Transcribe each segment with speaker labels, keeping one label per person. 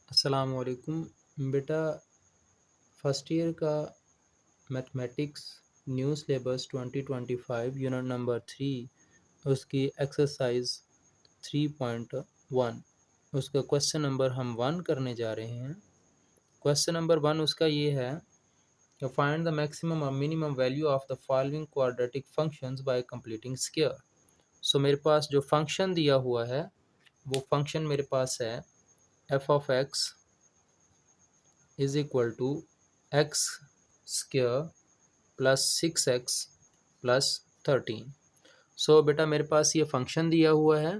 Speaker 1: अस्सलामुअलैकुम बेटा। First year का mathematics new syllabus 2025 unit number 3 उसकी एक्सरसाइज 3.1 उसका क्वेश्चन नंबर हम 1 करने जा रहे हैं। क्वेश्चन नंबर 1 उसका ये है कि फाइंड द मैक्सिमम और minimum value of the following quadratic functions by completing square. So मेरे पास जो फंक्शन दिया हुआ है वो फंक्शन मेरे पास है f of x is equal to x square plus 6x plus 13। सो बेटा मेरे पास ये फंक्शन दिया हुआ है।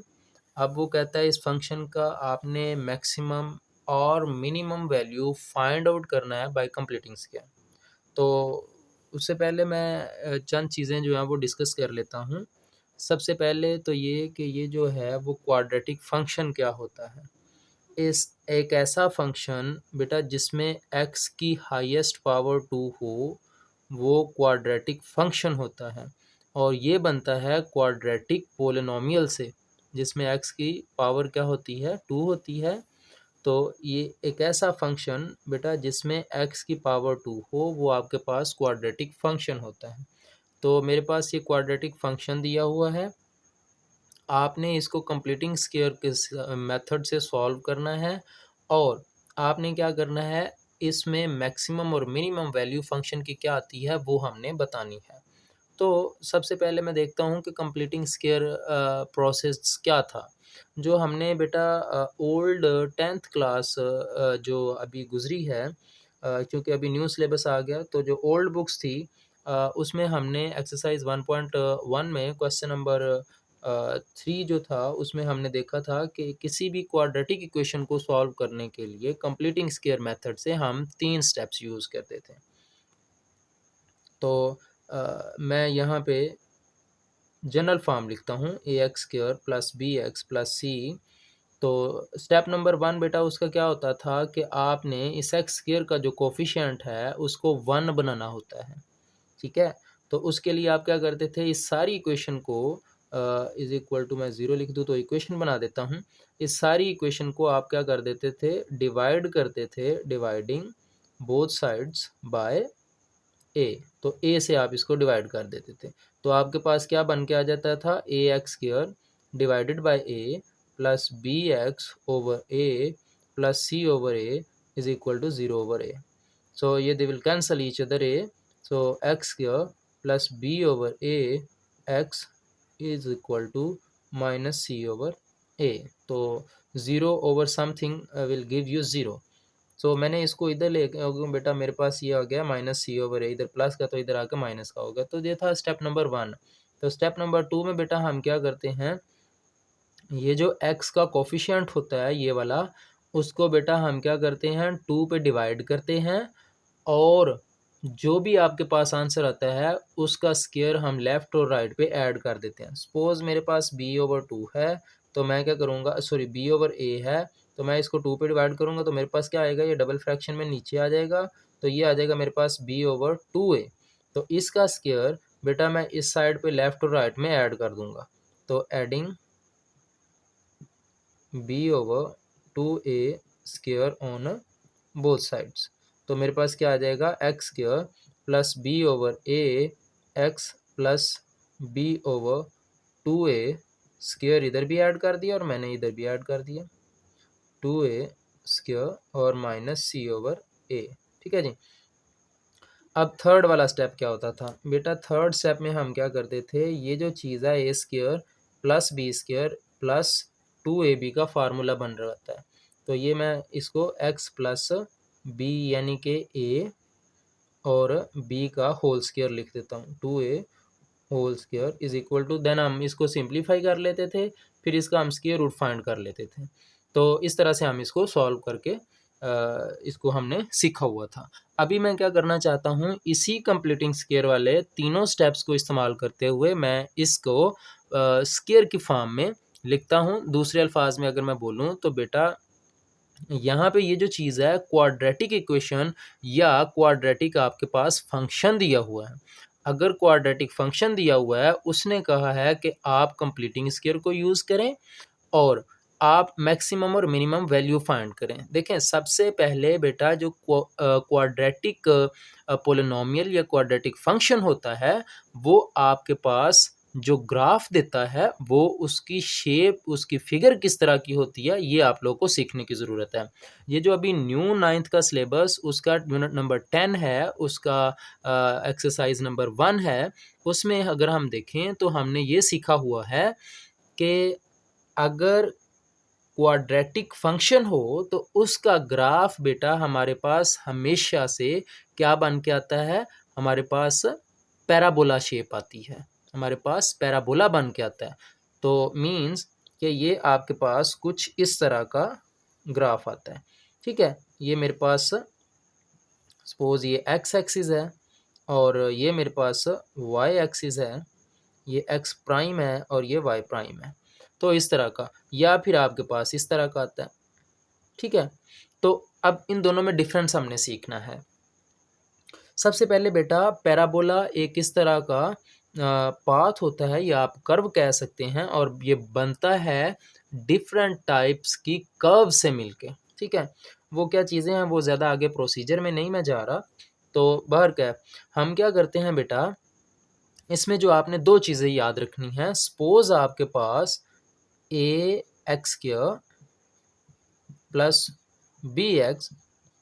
Speaker 1: अब वो कहता है इस फंक्शन का आपने मैक्सिमम और मिनिमम वैल्यू फाइंड आउट करना है बाय कंप्लीटिंग स्क्वायर। तो उससे पहले मैं चंद चीज़ें जो हैं वो डिस्कस कर लेता हूँ। सबसे पहले तो ये कि ये जो है वो क्वाड्रेटिक फंक्शन क्या होता है। इस एक ऐसा फंक्शन बेटा जिसमें x की हाईएस्ट पावर 2 हो वो क्वाड्रेटिक फंक्शन होता है और ये बनता है क्वाड्रेटिक पोलिनोमियल से जिसमें x की पावर क्या होती है 2 होती है। तो ये एक ऐसा फंक्शन बेटा जिसमें x की पावर 2 हो वो आपके पास क्वाड्रेटिक फंक्शन होता है। तो मेरे पास ये क्वाड्रेटिक फंक्शन दिया हुआ है। आपने इसको कंप्लीटिंग स्क्वायर के मेथड से सॉल्व करना है और आपने क्या करना है इसमें मैक्सिमम और मिनिमम वैल्यू फंक्शन की क्या आती है वो हमने बतानी है। तो सबसे पहले मैं देखता हूँ कि कंप्लीटिंग स्क्वायर प्रोसेस क्या था जो हमने बेटा ओल्ड 10th क्लास जो अभी गुजरी है, क्योंकि अभी न्यू सिलेबस आ गया तो जो ओल्ड बुक्स थी उसमें हमने एक्सरसाइज 1.1 में क्वेश्चन नंबर 3 जो था उसमें हमने देखा था कि किसी भी क्वाड्रेटिक इक्वेशन को सॉल्व करने के लिए कंप्लीटिंग स्क्वायर मेथड से हम 3 स्टेप्स यूज़ करते थे। तो मैं यहाँ पे जनरल फॉर्म लिखता हूँ a x square plus b x plus c. तो स्टेप नंबर 1 बेटा उसका क्या होता था कि आपने इस एक्स स्क्वायर का जो कोफिशिएंट है उसको 1 बनाना होता है। ठीक है, तो उसके लिए आप क्या करते थे इस सारी इक्वेशन को इज इक्वल टू मैं 0 लिख दूँ तो इक्वेशन बना देता हूँ। इस सारी इक्वेशन को आप क्या कर देते थे डिवाइड करते थे डिवाइडिंग बोथ साइड्स बाय ए। तो ए से आप इसको डिवाइड कर देते थे तो आपके पास क्या बन के आ जाता था a x square divided by a plus b x over a plus c over a is equal to 0 over a. So ये they will cancel each other a. So x square plus b over a x is equal to minus c over a. तो 0 over something will give you 0। So मैंने इसको इधर ले बेटा मेरे पास ये आ गया माइनस सी ओवर है, इधर प्लस का तो इधर आके माइनस का होगा। तो ये था स्टेप नंबर 1। तो स्टेप नंबर 2 में बेटा हम क्या करते हैं ये जो x का कोफिशिएंट होता है ये वाला उसको बेटा हम क्या करते हैं 2 पे डिवाइड करते हैं और जो भी आपके पास आंसर आता है उसका स्क्वायर हम लेफ़्ट और राइट पे ऐड कर देते हैं। सपोज़ मेरे पास b ओवर 2 है तो मैं क्या करूँगा सॉरी b ओवर a है तो मैं इसको 2 पे डिवाइड करूँगा तो मेरे पास क्या आएगा ये डबल फ्रैक्शन में नीचे आ जाएगा तो ये आ जाएगा मेरे पास b ओवर 2a। तो इसका स्क्वायर बेटा मैं इस साइड पे लेफ़्ट और राइट में ऐड कर दूँगा। तो adding b over 2a square on both sides. तो मेरे पास क्या आ जाएगा x square plus b over a x plus b over 2a square इधर भी ऐड कर दिया और मैंने इधर भी ऐड कर दिया 2a स्क्वायर और माइनस सी ओवर ए। ठीक है जी। अब थर्ड वाला स्टेप क्या होता था बेटा थर्ड स्टेप में हम क्या करते थे ये जो चीज़ है a square plus b square plus 2ab का फार्मूला बन रहा होता है। तो ये मैं इसको x प्लस बी यानी कि a और b का होल स्क्वायर लिख देता हूँ 2a whole square is equal to then हम इसको सिंप्लीफाई कर लेते थे फिर इसका हम स्क्वायर रूट फाइंड कर लेते थे। तो इस तरह से हम इसको सॉल्व करके इसको हमने सीखा हुआ था। अभी मैं क्या करना चाहता हूँ इसी कंप्लीटिंग स्क्वायर वाले तीनों स्टेप्स को इस्तेमाल करते हुए मैं इसको स्क्वायर की फॉर्म में लिखता हूँ। दूसरे अल्फाज में अगर मैं बोलूँ तो बेटा यहाँ पे ये जो चीज़ है क्वाड्रेटिक इक्वेशन या क्वाड्रेटिक आपके पास फंक्शन दिया हुआ है। अगर क्वाड्रेटिक फंक्शन दिया हुआ है उसने कहा है कि आप कंप्लीटिंग स्क्वायर को यूज़ करें और आप मैक्सिमम और मिनिमम वैल्यू फाइंड करें। देखें सबसे पहले बेटा जो क्वाड्रेटिक पोलिनोमियल या क्वाड्रेटिक फंक्शन होता है वो आपके पास जो ग्राफ देता है वो उसकी शेप, उसकी फिगर किस तरह की होती है, ये आप लोगों को सीखने की ज़रूरत है। ये जो अभी न्यू 9th का सिलेबस उसका यूनिट नंबर 10 है, उसका एक्सरसाइज नंबर 1 है, उसमें अगर हम देखें तो हमने ये सीखा हुआ है कि अगर क्वाड्रेटिक फंक्शन हो तो उसका ग्राफ बेटा हमारे पास हमेशा से क्या बन के आता है, हमारे पास पैराबोला शेप आती है, हमारे पास पैराबोला बन के आता है। तो मीन्स कि ये आपके पास कुछ इस तरह का ग्राफ आता है। ठीक है, ये मेरे पास सपोज ये एक्स एक्सिस है और ये मेरे पास वाई एक्सिस है, ये एक्स प्राइम है और ये वाई प्राइम है। तो इस तरह का, या फिर आपके पास इस तरह का आता है। ठीक है, तो अब इन दोनों में डिफरेंस हमने सीखना है। सबसे पहले बेटा पैराबोला एक इस तरह का पाथ होता है या आप कर्व कह सकते हैं, और ये बनता है डिफरेंट टाइप्स की कर्व से मिलके। ठीक है, वो क्या चीज़ें हैं वो ज़्यादा आगे प्रोसीजर में नहीं मैं जा रहा। तो बहर क्या हम क्या करते हैं बेटा, इसमें जो आपने दो चीज़ें याद रखनी है। सपोज आपके पास a x square plus b x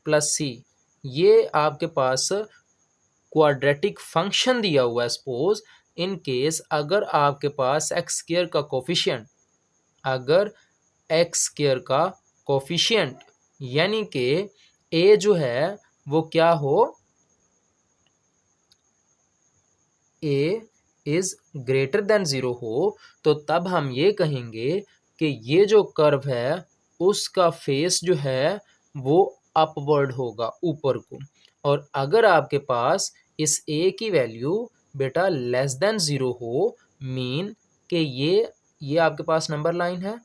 Speaker 1: plus c, ये आपके पास क्वाड्रेटिक फंक्शन दिया हुआ है। सपोज इन केस अगर आपके पास एक्स स्क्वायर का कोफिशिएंट, अगर एक्स स्क्वायर का कोफिशिएंट यानी कि ए जो है वो क्या हो, ए इज ग्रेटर देन 0 हो, तो तब हम ये कहेंगे कि ये जो कर्व है उसका फेस जो है वो अपवर्ड होगा, ऊपर को। और अगर आपके पास इस ए की वैल्यू बेटा लेस देन 0 हो, मीन कि ये आपके पास नंबर लाइन है।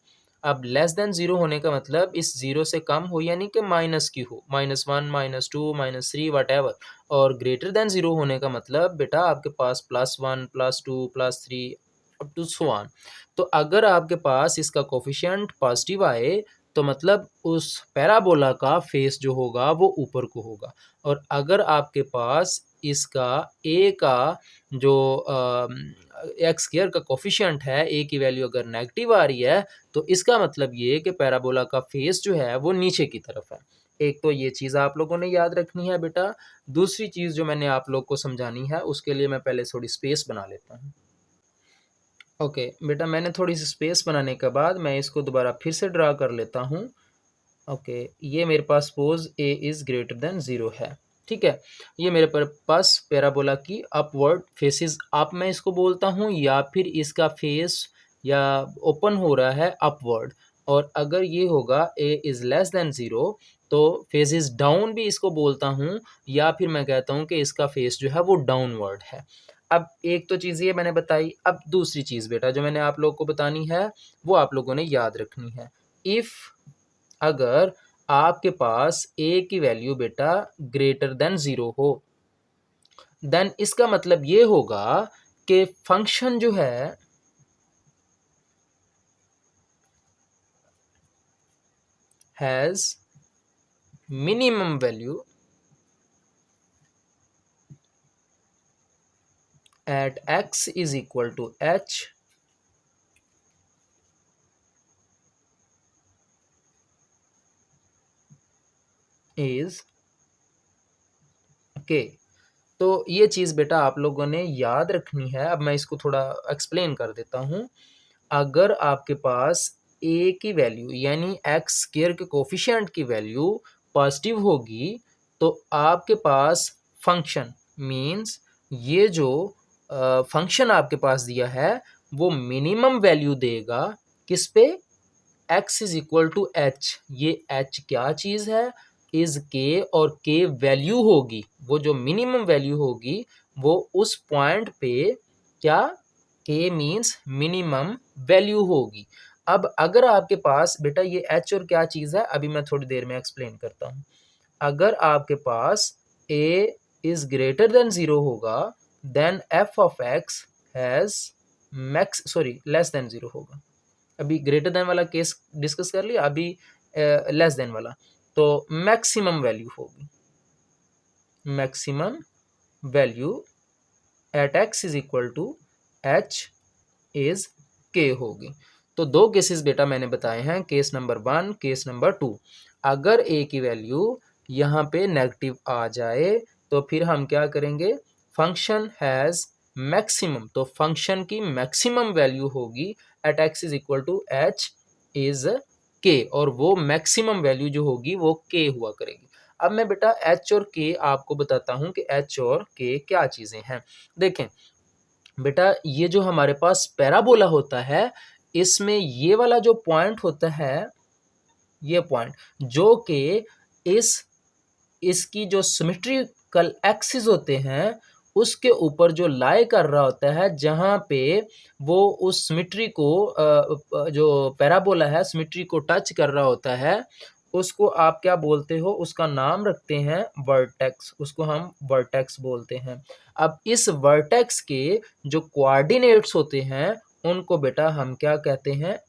Speaker 1: अब लेस देन 0 होने का मतलब इस 0 से कम हो, यानी कि माइनस की हो, -1 -2 -3 वट एवर। और ग्रेटर देन 0 होने का मतलब बेटा आपके पास +1 +2 +3 अप टू सो ऑन। तो अगर आपके पास इसका कोफिशिएंट पॉजिटिव आए तो मतलब उस पैराबोला का फेस जो होगा वो ऊपर को होगा। और अगर आपके पास इसका ए का जो एक्स स्क्वायर का कोफिशिएंट है, ए की वैल्यू अगर नेगेटिव आ रही है, तो इसका मतलब ये कि पैराबोला का फेस जो है वो नीचे की तरफ है। एक तो ये चीज़ आप लोगों ने याद रखनी है बेटा। दूसरी चीज़ जो मैंने आप लोग को समझानी है उसके लिए मैं पहले थोड़ी स्पेस बना लेता हूँ। ओके बेटा, मैंने थोड़ी सी स्पेस बनाने के बाद मैं इसको दोबारा फिर से ड्रा कर लेता हूँ। ओके, ये मेरे पास suppose a is greater than 0 है। ठीक है, ये मेरे पास पैराबोला की अपवर्ड फेसेस अप मैं इसको बोलता हूँ, या फिर इसका फेस या ओपन हो रहा है अपवर्ड। और अगर ये होगा ए इज़ लेस देन 0 तो फेसेस डाउन भी इसको बोलता हूँ, या फिर मैं कहता हूँ कि इसका फेस जो है वो डाउनवर्ड है। अब एक तो चीज़ ये मैंने बताई। अब दूसरी चीज़ बेटा जो मैंने आप लोग को बतानी है वो आप लोगों ने याद रखनी है। इफ़ अगर आपके पास ए की वैल्यू बेटा ग्रेटर देन 0 हो, देन इसका मतलब ये होगा कि फंक्शन जो है has minimum value at x is equal to h is k। तो ये चीज़ बेटा आप लोगों ने याद रखनी है। अब मैं इसको थोड़ा एक्सप्लेन कर देता हूँ। अगर आपके पास ए की वैल्यू यानी एक्स स्क्वायर के कोफिशिएंट की वैल्यू पॉजिटिव होगी तो आपके पास फंक्शन मींस ये जो फंक्शन आपके पास दिया है वो मिनिमम वैल्यू देगा किस पे, x is equal to h. ये h क्या चीज़ है, इज के, और के वैल्यू होगी, वो जो मिनिमम वैल्यू होगी वो उस पॉइंट पे क्या, के मीन्स मिनिमम वैल्यू होगी। अब अगर आपके पास बेटा ये h और क्या चीज़ है अभी मैं थोड़ी देर में एक्सप्लेन करता हूँ। अगर आपके पास a इज ग्रेटर देन 0 होगा then f of x has less than 0 होगा। अभी ग्रेटर देन वाला केस डिस्कस कर लिया, अभी लेस देन वाला। तो मैक्सिमम वैल्यू होगी, maximum value at x is equal to h is k होगी। तो दो केसेस बेटा मैंने बताए हैं, केस नंबर 1, केस नंबर 2। अगर a की वैल्यू यहाँ पे नेगेटिव आ जाए तो फिर हम क्या करेंगे, फंक्शन हैज़ मैक्सिमम, तो फंक्शन की मैक्सिमम वैल्यू होगी at x is equal to h is k, और वो मैक्सिमम वैल्यू जो होगी वो k हुआ करेगी। अब मैं बेटा h और k आपको बताता हूँ कि h और k क्या चीज़ें हैं। देखें बेटा, ये जो हमारे पास पैराबोला होता है, इसमें ये वाला जो पॉइंट होता है, ये पॉइंट जो कि इसकी जो सिमेट्रिकल एक्सिस होते हैं उसके ऊपर जो लाई कर रहा होता है, जहाँ पे वो उस सिमेट्री को जो पैराबोला है सिमेट्री को टच कर रहा होता है, उसको आप क्या बोलते हो, उसका नाम रखते हैं वर्टेक्स, उसको हम वर्टेक्स बोलते हैं। अब इस वर्टेक्स के जो कोऑर्डिनेट्स होते हैं उनको बेटा हम क्या कहते हैं,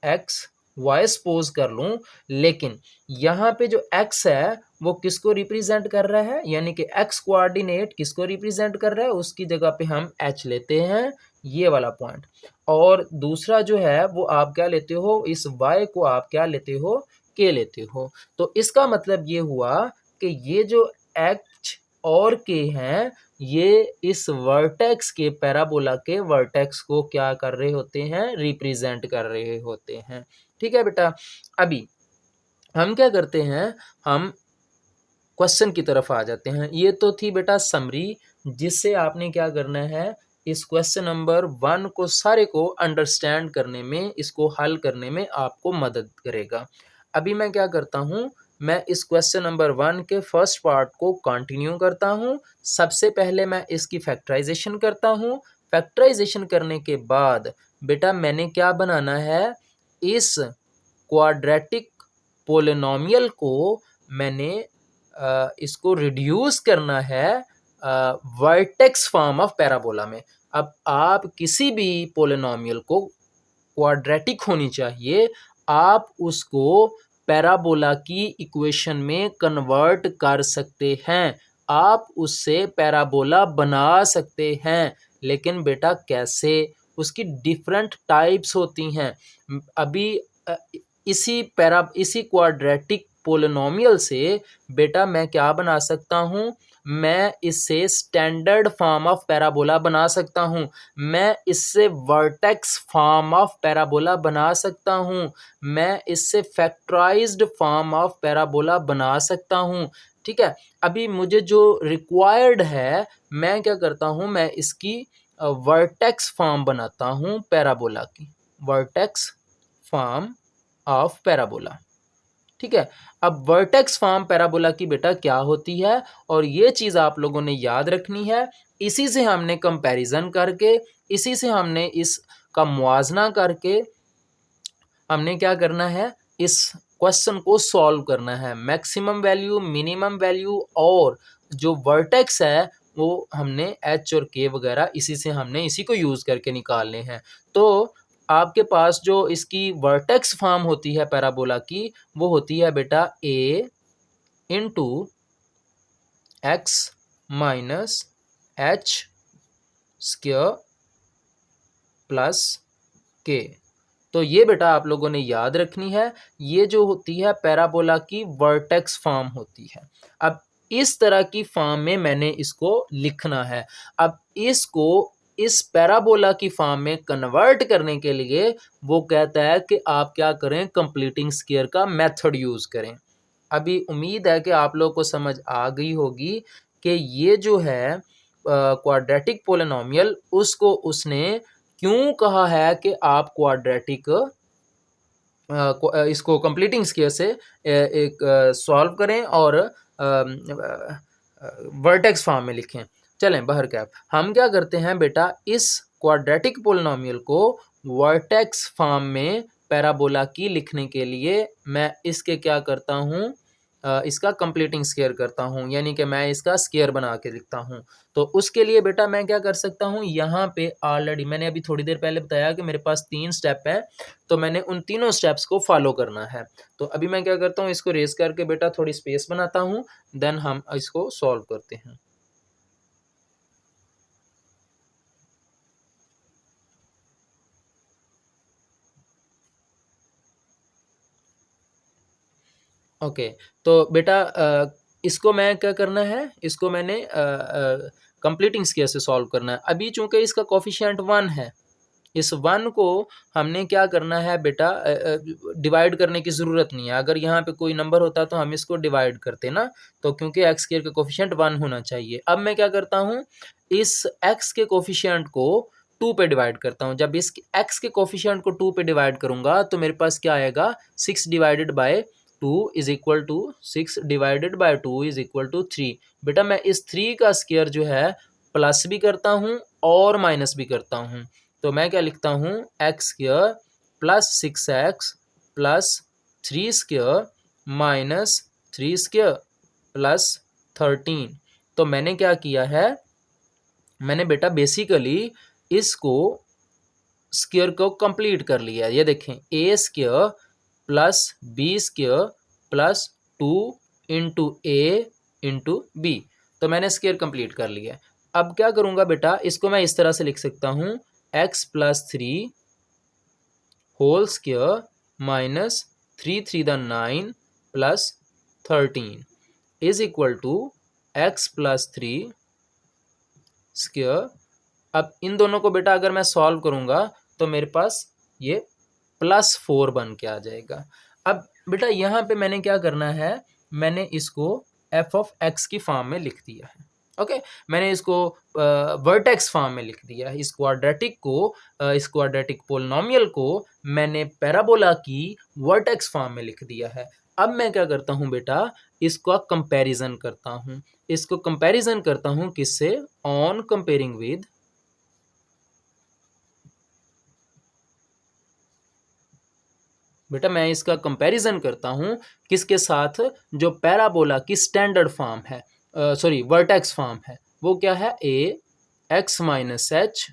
Speaker 1: एक्स वाई सपोज कर लूँ, लेकिन यहाँ पे जो x है वो किसको रिप्रेजेंट कर रहा है, यानी कि x कोऑर्डिनेट किसको रिप्रेजेंट कर रहा है, उसकी जगह पे हम h लेते हैं, ये वाला पॉइंट। और दूसरा जो है वो आप क्या लेते हो, इस y को आप क्या लेते हो, k लेते हो। तो इसका मतलब ये हुआ कि ये जो h और k हैं, ये इस वर्टेक्स के पैराबोला के वर्टेक्स को क्या कर रहे होते हैं, रिप्रेजेंट कर रहे होते हैं। ठीक है बेटा, अभी हम क्या करते हैं, हम क्वेश्चन की तरफ आ जाते हैं। ये तो थी बेटा समरी, जिससे आपने क्या करना है, इस क्वेश्चन नंबर 1 को सारे को अंडरस्टैंड करने में, इसको हल करने में आपको मदद करेगा। अभी मैं क्या करता हूँ, मैं इस क्वेश्चन नंबर 1 के फर्स्ट पार्ट को कंटिन्यू करता हूँ। सबसे पहले मैं इसकी फैक्टराइजेशन करता हूँ। फैक्टराइजेशन करने के बाद बेटा मैंने क्या बनाना है, इस क्वाड्रेटिक पोलिनोमियल को मैंने इसको रिड्यूस करना है वर्टेक्स फॉर्म ऑफ पैराबोला में। अब आप किसी भी पोलिनोमियल को क्वाड्रेटिक होनी चाहिए, आप उसको पैराबोला की इक्वेशन में कन्वर्ट कर सकते हैं, आप उससे पैराबोला बना सकते हैं। लेकिन बेटा कैसे, उसकी डिफरेंट टाइप्स होती हैं। अभी इसी क्वाड्रेटिक पोलिनोमियल से बेटा मैं क्या बना सकता हूँ, मैं इससे स्टैंडर्ड फॉर्म ऑफ पैराबोला बना सकता हूँ, मैं इससे वर्टेक्स फॉर्म ऑफ पैराबोला बना सकता हूँ, मैं इससे फैक्टराइज्ड फॉर्म ऑफ पैराबोला बना सकता हूँ। ठीक है, अभी मुझे जो रिक्वायर्ड है, मैं क्या करता हूँ, मैं इसकी वर्टेक्स फॉर्म बनाता हूँ पैराबोला की, वर्टेक्स फॉर्म ऑफ पैराबोला। ठीक है, अब वर्टेक्स फॉर्म पैराबोला की बेटा क्या होती है, और ये चीज़ आप लोगों ने याद रखनी है। इसी से हमने कंपैरिजन करके, इसी से हमने इसका मुआजना करके हमने क्या करना है, इस क्वेश्चन को सॉल्व करना है। मैक्सिमम वैल्यू, मिनिमम वैल्यू और जो वर्टेक्स है वो हमने एच और के वगैरह इसी से हमने इसी को यूज़ करके निकालने हैं। तो आपके पास जो इसकी वर्टेक्स फॉर्म होती है पैराबोला की, वो होती है बेटा a into x minus h square plus k. तो ये बेटा आप लोगों ने याद रखनी है, ये जो होती है पैराबोला की वर्टेक्स फॉर्म होती है। अब इस तरह की फॉर्म में मैंने इसको लिखना है। अब इसको इस पैराबोला की फॉर्म में कन्वर्ट करने के लिए वो कहता है कि आप क्या करें, कंप्लीटिंग स्क्वायर का मेथड यूज़ करें। अभी उम्मीद है कि आप लोगों को समझ आ गई होगी कि ये जो है क्वाड्रेटिक पोलिनोमियल, उसको उसने क्यों कहा है कि आप क्वाड्रेटिक इसको कंप्लीटिंग स्क्वायर से एक सॉल्व करें और वर्टेक्स फॉर्म में लिखें। चलें बाहर कैप, हम क्या करते हैं बेटा, इस क्वाड्रेटिक पोलिनोमियल को वर्टेक्स फॉर्म में पैराबोला की लिखने के लिए मैं इसके क्या करता हूँ, इसका कंप्लीटिंग स्क्वायर करता हूँ, यानी कि मैं इसका स्क्वायर बना के लिखता हूँ। तो उसके लिए बेटा मैं क्या कर सकता हूँ, यहाँ पे ऑलरेडी मैंने अभी थोड़ी देर पहले बताया कि मेरे पास 3 स्टेप है, तो मैंने उन तीनों स्टेप्स को फॉलो करना है। तो अभी मैं क्या करता हूँ, इसको रेस करके बेटा थोड़ी स्पेस बनाता हूँ, देन हम इसको सॉल्व करते हैं। ओके, तो बेटा इसको मैं क्या करना है, इसको मैंने कंप्लीटिंग स्क्वायर से सॉल्व करना है। अभी चूंकि इसका कोफिशिएंट 1 है, इस 1 को हमने क्या करना है बेटा, डिवाइड करने की ज़रूरत नहीं है। अगर यहाँ पे कोई नंबर होता तो हम इसको डिवाइड करते ना, तो क्योंकि एक्स स्क्वायर का कोफिशिएंट 1 होना चाहिए। अब मैं क्या करता हूँ, इस एक्स के कोफिशिएंट को 2 पे डिवाइड करता हूँ। जब इस एक्स के कोफिशिएंट को 2 पे डिवाइड करूँगा तो मेरे पास क्या आएगा, 6 divided by 2 is equal to 6 divided by 2 is equal to 3। बेटा मैं इस 3 का स्क्वायर जो है प्लस भी करता हूँ और माइनस भी करता हूँ। तो मैं क्या लिखता हूँ, x square plus 6x plus 3 square minus 3 square plus 13। तो मैंने क्या किया है, मैंने बेटा बेसिकली इसको स्क्वायर को कंप्लीट कर लिया। ये देखें, a square plus b square plus 2 into a into b. तो मैंने स्क्वायर कंप्लीट कर लिया। अब क्या करूँगा बेटा, इसको मैं इस तरह से लिख सकता हूँ, x plus 3 whole square minus 3 3 the 9 plus 13 is equal to x plus 3 square. अब इन दोनों को बेटा अगर मैं सॉल्व करूँगा तो मेरे पास ये +4 बन के आ जाएगा। अब बेटा यहाँ पे मैंने क्या करना है, मैंने इसको एफ ऑफ एक्स की फॉर्म में लिख दिया है। ओके, मैंने इसको वर्टेक्स फॉर्म में लिख दिया है। इस क्वाड्रेटिक को, इस क्वाड्रेटिक पोलिनोमियल को मैंने पैराबोला की वर्टेक्स फॉर्म में लिख दिया है। अब मैं क्या करता हूँ बेटा, इसका कंपैरिजन करता हूँ। इसको कंपैरिजन करता हूँ किससे, ऑन कंपेयरिंग विद बेटा मैं इसका कंपैरिजन करता हूँ किसके साथ, जो पैराबोला की स्टैंडर्ड फॉर्म है, सॉरी वर्टेक्स फॉर्म है, वो क्या है, a x minus h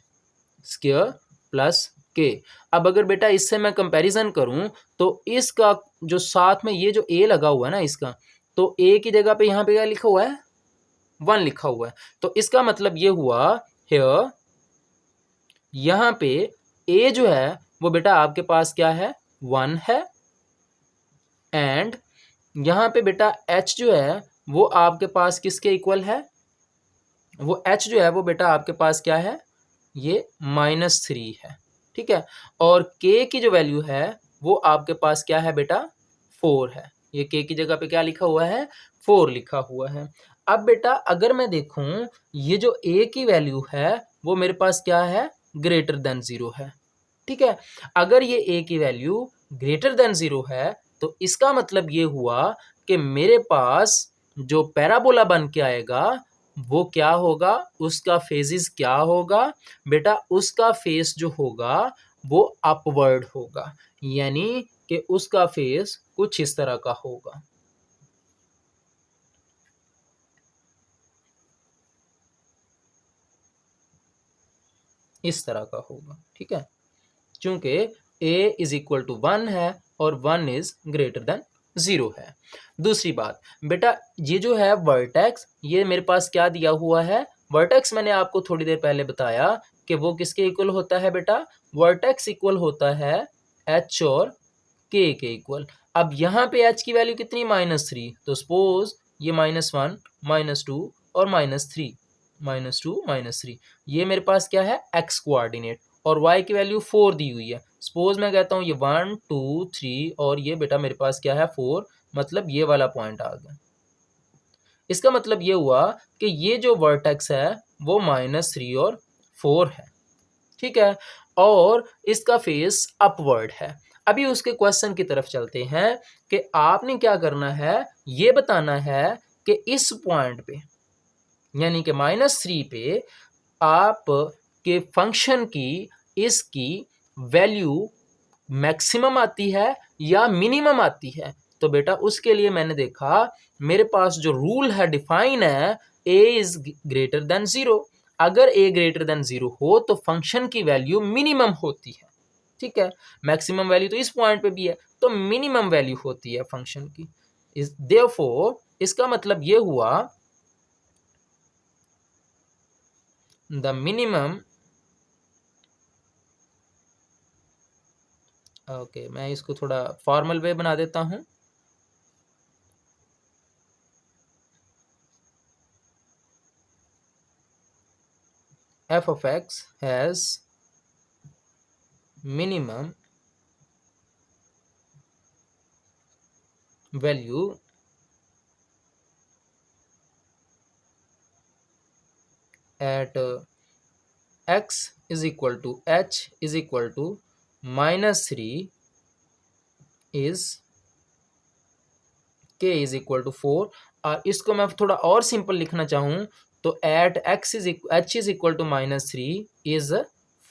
Speaker 1: square plus k. अब अगर बेटा इससे मैं कंपैरिजन करूँ तो इसका जो साथ में ये जो ए लगा हुआ है ना इसका, तो ए की जगह पे यहाँ पे क्या लिखा हुआ है, 1 लिखा हुआ है। तो इसका मतलब ये हुआ हियर, यहाँ पे ए जो है वो बेटा आपके पास क्या है, 1 है, एंड यहाँ पे बेटा h जो है वो आपके पास किसके इक्वल है, वो h जो है वो बेटा आपके पास क्या है, ये -3 है। ठीक है, और k की जो वैल्यू है वो आपके पास क्या है बेटा, 4 है। ये k की जगह पे क्या लिखा हुआ है, 4 लिखा हुआ है। अब बेटा अगर मैं देखूं, ये जो a की वैल्यू है वो मेरे पास क्या है, ग्रेटर देन 0 है। ठीक है, अगर ये a की वैल्यू ग्रेटर देन 0 है तो इसका मतलब ये हुआ कि मेरे पास जो पैराबोला बन के आएगा वो क्या होगा, उसका फेजेस क्या होगा बेटा, उसका फेस जो होगा वो अपवर्ड होगा, यानी कि उसका फेस कुछ इस तरह का होगा। इस तरह का होगा। ठीक है, चूंकि a इज इक्वल टू 1 है और 1 इज ग्रेटर देन 0 है। दूसरी बात बेटा, ये जो है वर्टेक्स, ये मेरे पास क्या दिया हुआ है, वर्टेक्स मैंने आपको थोड़ी देर पहले बताया कि वो किसके इक्वल होता है बेटा, वर्टेक्स इक्वल होता है h और k के इक्वल। अब यहाँ पे h की वैल्यू कितनी, -3, तो सपोज ये -1 -2 और -3, -2 -3, ये मेरे पास क्या है, x कोऑर्डिनेट, और y की वैल्यू 4 दी हुई है। सपोज मैं कहता हूँ ये 1 2 3 और ये बेटा मेरे पास क्या है, 4, मतलब ये वाला पॉइंट आ गया। इसका मतलब ये हुआ कि ये जो वर्टेक्स है वो -3 और 4 है। ठीक है, और इसका फेस अपवर्ड है। अभी उसके क्वेश्चन की तरफ चलते हैं कि आपने क्या करना है, ये बताना है कि इस पॉइंट पे यानी कि -3 पे आप के फंक्शन की इसकी वैल्यू मैक्सिमम आती है या मिनिमम आती है। तो बेटा उसके लिए मैंने देखा मेरे पास जो रूल है डिफाइन है a इज ग्रेटर देन 0। अगर a ग्रेटर देन 0 हो तो फंक्शन की वैल्यू मिनिमम होती है, ठीक है। मैक्सिमम वैल्यू तो इस पॉइंट पे भी है, तो मिनिमम वैल्यू होती है फंक्शन की। देयरफॉर इसका मतलब ये हुआ द मिनिमम, ओके मैं इसको थोड़ा फॉर्मल वे बना देता हूं। f of x has minimum value at x is equal to h is equal to -3 is k is equal to 4। और इसको मैं थोड़ा और सिंपल लिखना चाहूँ तो at x is h is equal to -3 is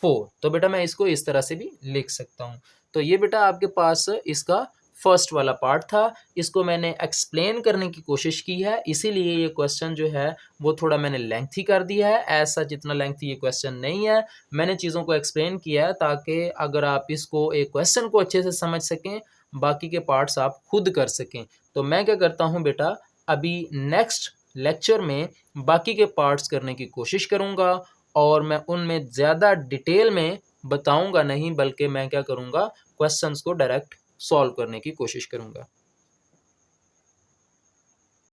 Speaker 1: 4। तो बेटा मैं इसको इस तरह से भी लिख सकता हूँ। तो ये बेटा आपके पास इसका फर्स्ट वाला पार्ट था, इसको मैंने एक्सप्लेन करने की कोशिश की है, इसीलिए ये क्वेश्चन जो है वो थोड़ा मैंने लेंथी कर दिया है। ऐसा जितना लेंथी ये क्वेश्चन नहीं है, मैंने चीज़ों को एक्सप्लेन किया है ताकि अगर आप इसको एक क्वेश्चन को अच्छे से समझ सकें, बाकी के पार्ट्स आप खुद कर सकें। तो मैं क्या करता हूँ बेटा, अभी नेक्स्ट लेक्चर में बाकी के पार्ट्स करने की कोशिश करूँगा और मैं उनमें ज़्यादा डिटेल में बताऊँगा नहीं, बल्कि मैं क्या करूँगा क्वेश्चंस को डायरेक्ट सॉल्व करने की कोशिश करूँगा।